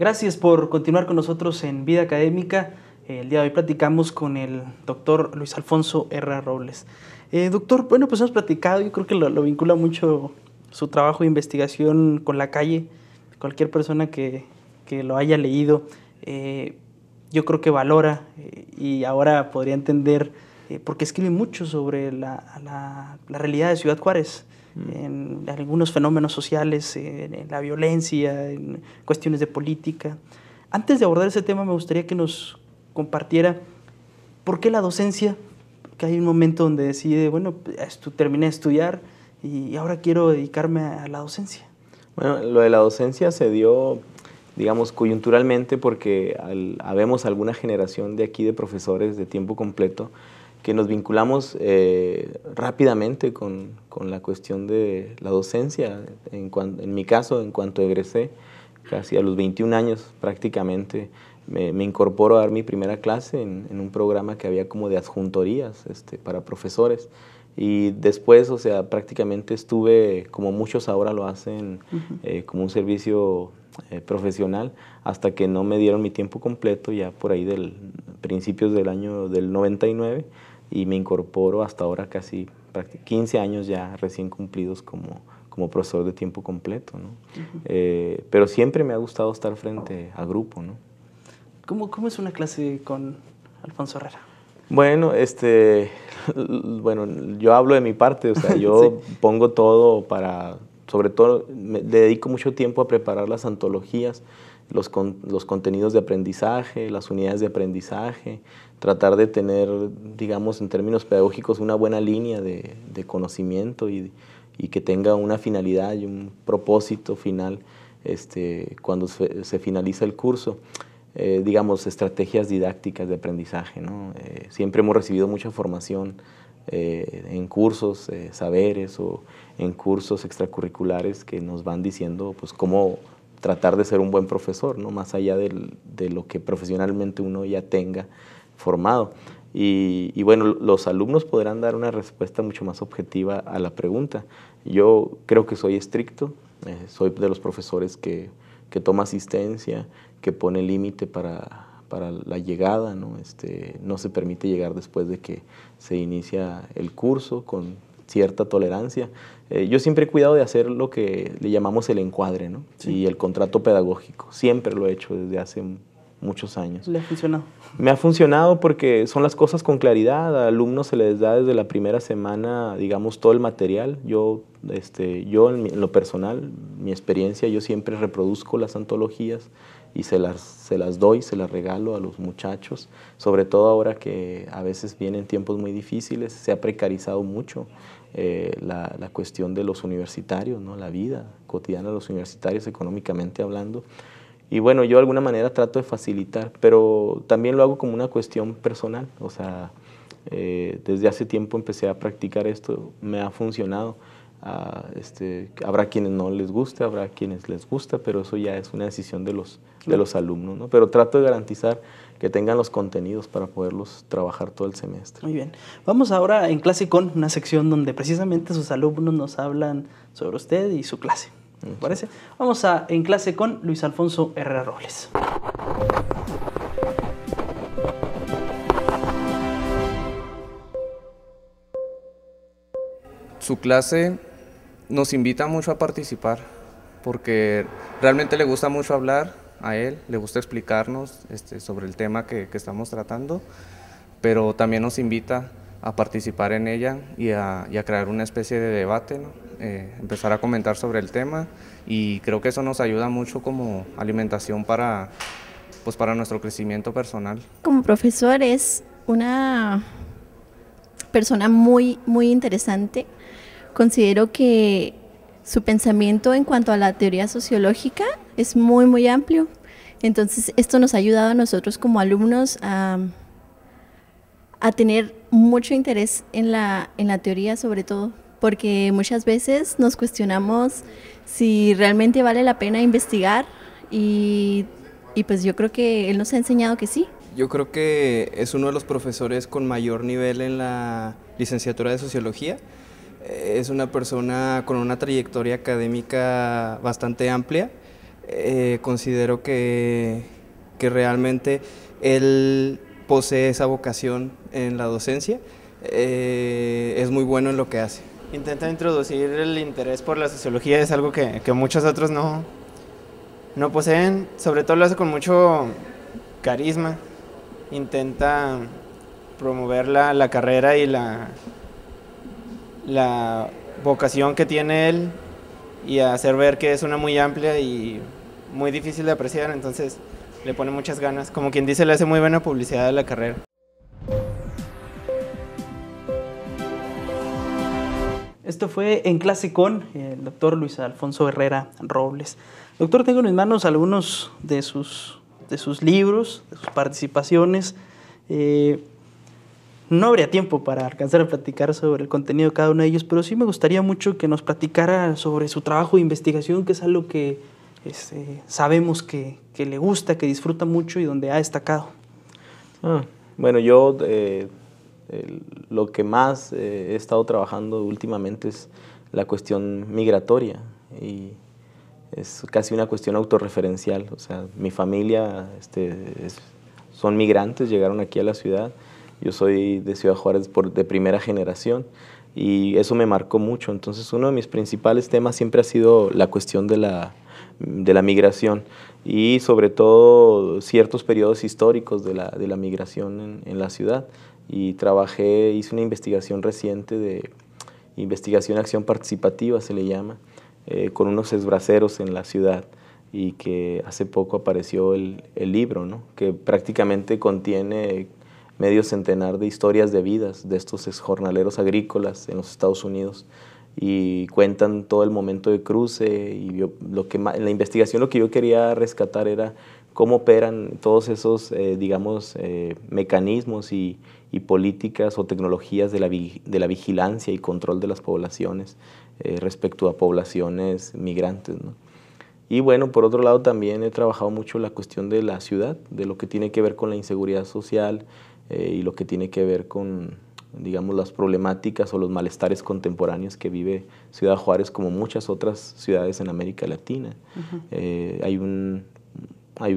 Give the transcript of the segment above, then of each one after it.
Gracias por continuar con nosotros en Vida Académica. El día de hoy platicamos con el doctor Luis Alfonso Herrera Robles. Doctor, bueno, pues hemos platicado, yo creo que lo vincula mucho su trabajo de investigación con la calle. Cualquier persona que lo haya leído, yo creo que valora y ahora podría entender porque escribe mucho sobre la realidad de Ciudad Juárez, en algunos fenómenos sociales, en la violencia, en cuestiones de política. Antes de abordar ese tema, me gustaría que nos compartiera por qué la docencia, que hay un momento donde decide, bueno, terminé de estudiar y ahora quiero dedicarme a la docencia. Bueno, lo de la docencia se dio, digamos, coyunturalmente porque habemos alguna generación de aquí de profesores de tiempo completo que nos vinculamos rápidamente con la cuestión de la docencia. En mi caso, en cuanto egresé, casi a los 21 años prácticamente, me incorporo a dar mi primera clase en un programa que había como de adjuntorías para profesores. Y después, o sea, prácticamente estuve, como muchos ahora lo hacen, como un servicio profesional, hasta que no me dieron mi tiempo completo, ya por ahí principios del año del 99, y me incorporo hasta ahora casi 15 años ya recién cumplidos como profesor de tiempo completo, ¿no? Pero siempre me ha gustado estar frente a grupo, ¿no? ¿Cómo es una clase con Alfonso Herrera? Bueno, yo hablo de mi parte, o sea, yo sí pongo todo sobre todo, le dedico mucho tiempo a preparar las antologías, los contenidos de aprendizaje, las unidades de aprendizaje, tratar de tener, digamos, en términos pedagógicos, una buena línea de conocimiento y que tenga una finalidad y un propósito final cuando se finaliza el curso. Digamos, estrategias didácticas de aprendizaje, ¿no? Siempre hemos recibido mucha formación en cursos, saberes o en cursos extracurriculares que nos van diciendo pues, cómo tratar de ser un buen profesor, ¿no? Más allá de lo que profesionalmente uno ya tenga formado. Y bueno, los alumnos podrán dar una respuesta mucho más objetiva a la pregunta. Yo creo que soy estricto, soy de los profesores que toma asistencia, que pone límite para la llegada, ¿no? No se permite llegar después de que se inicia el curso con cierta tolerancia. Yo siempre he cuidado de hacer lo que le llamamos el encuadre, ¿no? Sí. Y el contrato pedagógico. Siempre lo he hecho desde hace muchos años. ¿Le ha funcionado? Me ha funcionado porque son las cosas con claridad. A alumnos se les da desde la primera semana, digamos, todo el material. Yo en lo personal, mi experiencia, yo siempre reproduzco las antologías y se las doy, se las regalo a los muchachos, sobre todo ahora que a veces vienen tiempos muy difíciles, se ha precarizado mucho la cuestión de los universitarios, ¿no? La vida cotidiana de los universitarios, económicamente hablando. Y bueno, yo de alguna manera trato de facilitar, pero también lo hago como una cuestión personal, o sea, desde hace tiempo empecé a practicar esto, me ha funcionado. Habrá quienes no les guste, habrá quienes les gusta, pero eso ya es una decisión de los alumnos, ¿no? Pero trato de garantizar que tengan los contenidos para poderlos trabajar todo el semestre. Muy bien. Vamos ahora en Clase Con, una sección donde precisamente sus alumnos nos hablan sobre usted y su clase. ¿Me parece? Vamos en Clase Con Luis Alfonso Herrera Robles. Su clase nos invita mucho a participar porque realmente le gusta mucho hablar a él, le gusta explicarnos sobre el tema que estamos tratando, pero también nos invita a participar en ella y a crear una especie de debate, ¿no? Empezar a comentar sobre el tema, y creo que eso nos ayuda mucho como alimentación para nuestro crecimiento personal. Como profesor es una persona muy, muy interesante. Considero que su pensamiento en cuanto a la teoría sociológica es muy, muy amplio. Entonces, esto nos ha ayudado a nosotros como alumnos a tener mucho interés en la teoría, sobre todo, porque muchas veces nos cuestionamos si realmente vale la pena investigar y pues yo creo que él nos ha enseñado que sí. Yo creo que es uno de los profesores con mayor nivel en la licenciatura de Sociología. Es una persona con una trayectoria académica bastante amplia. considero que realmente él posee esa vocación en la docencia, es muy bueno en lo que hace. Intenta introducir el interés por la sociología, es algo que muchos otros no poseen, sobre todo lo hace con mucho carisma, intenta promover la carrera y la vocación que tiene él y hacer ver que es una muy amplia y muy difícil de apreciar, entonces le pone muchas ganas, como quien dice, le hace muy buena publicidad a la carrera. Esto fue En Clase con el doctor Luis Alfonso Herrera Robles. Doctor, tengo en mis manos algunos de sus libros, de sus participaciones. No habría tiempo para alcanzar a platicar sobre el contenido de cada uno de ellos, pero sí me gustaría mucho que nos platicara sobre su trabajo de investigación, que es algo que sabemos que le gusta, que disfruta mucho y donde ha destacado. Bueno, yo lo que más he estado trabajando últimamente es la cuestión migratoria y es casi una cuestión autorreferencial. O sea, mi familia son migrantes, llegaron aquí a la ciudad. Yo soy de Ciudad Juárez de primera generación y eso me marcó mucho. Entonces, uno de mis principales temas siempre ha sido la cuestión de la migración y sobre todo ciertos periodos históricos de la migración en la ciudad. Y hice una investigación reciente de investigación acción participativa, se le llama, con unos esbraceros en la ciudad y que hace poco apareció el libro, ¿no? Que prácticamente contiene medio centenar de historias de vidas de estos jornaleros agrícolas en los Estados Unidos y cuentan todo el momento de cruce y en la investigación lo que yo quería rescatar era cómo operan todos esos, mecanismos y políticas o tecnologías de la vigilancia y control de las poblaciones respecto a poblaciones migrantes, ¿no? Y bueno, por otro lado también he trabajado mucho la cuestión de la ciudad, de lo que tiene que ver con la inseguridad social y lo que tiene que ver con, digamos, las problemáticas o los malestares contemporáneos que vive Ciudad Juárez como muchas otras ciudades en América Latina. Hay un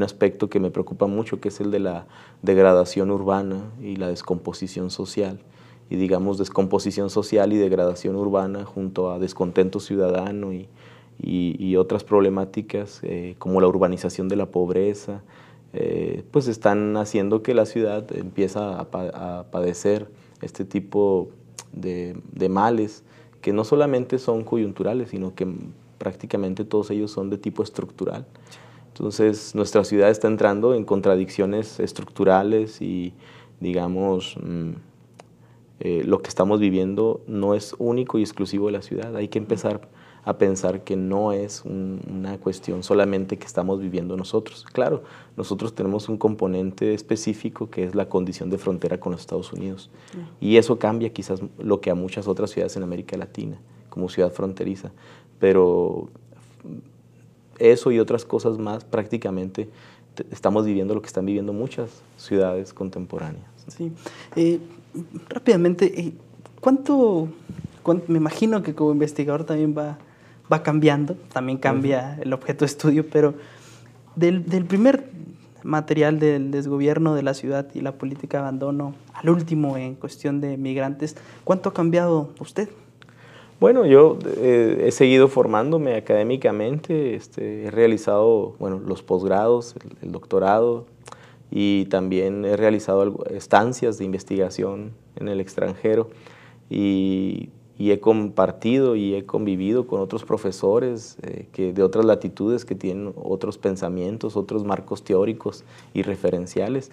aspecto que me preocupa mucho, que es el de la degradación urbana y la descomposición social. Y digamos, descomposición social y degradación urbana junto a descontento ciudadano y otras problemáticas como la urbanización de la pobreza, pues están haciendo que la ciudad empieza a padecer este tipo de males que no solamente son coyunturales, sino que prácticamente todos ellos son de tipo estructural. Entonces, nuestra ciudad está entrando en contradicciones estructurales y, digamos, lo que estamos viviendo no es único y exclusivo de la ciudad. Hay que empezar a pensar que no es una cuestión solamente que estamos viviendo nosotros. Claro, nosotros tenemos un componente específico que es la condición de frontera con los Estados Unidos. Y eso cambia quizás lo que a muchas otras ciudades en América Latina, como ciudad fronteriza. Pero eso y otras cosas más, prácticamente estamos viviendo lo que están viviendo muchas ciudades contemporáneas. Sí. Rápidamente, ¿cuánto me imagino que como investigador también va cambiando, también cambia el objeto de estudio, pero del primer material del desgobierno de la ciudad y la política de abandono al último en cuestión de migrantes, ¿cuánto ha cambiado usted? Bueno, yo he seguido formándome académicamente, he realizado los posgrados, el doctorado y también he realizado estancias de investigación en el extranjero y he compartido y he convivido con otros profesores de otras latitudes que tienen otros pensamientos, otros marcos teóricos y referenciales.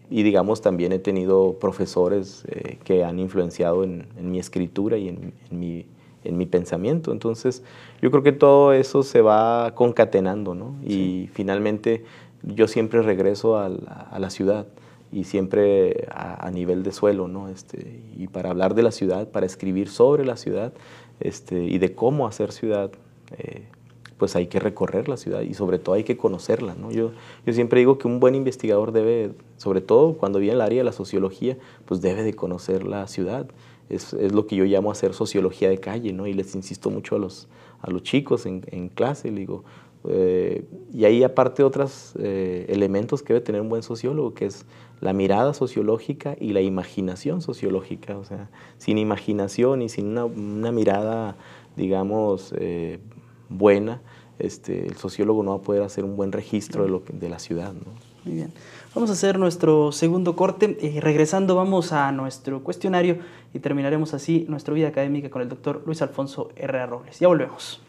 Y digamos, también he tenido profesores que han influenciado en mi escritura y en mi pensamiento. Entonces, yo creo que todo eso se va concatenando, ¿no? Sí. Y finalmente yo siempre regreso a la ciudad y siempre a nivel de suelo, ¿no? Y para hablar de la ciudad, para escribir sobre la ciudad y de cómo hacer ciudad, pues hay que recorrer la ciudad y sobre todo hay que conocerla, ¿no? Yo siempre digo que un buen investigador debe, sobre todo cuando viene el área de la sociología, pues debe de conocer la ciudad. Es lo que yo llamo hacer sociología de calle, ¿no? Y les insisto mucho a los chicos en clase, le digo, y ahí aparte otros elementos que debe tener un buen sociólogo, que es la mirada sociológica y la imaginación sociológica. O sea, sin imaginación y sin una mirada, digamos, buena, el sociólogo no va a poder hacer un buen registro de la ciudad, ¿no? Muy bien. Vamos a hacer nuestro segundo corte. Regresando vamos a nuestro cuestionario y terminaremos así nuestra vida académica con el doctor Luis Alfonso Herrera Robles. Ya volvemos.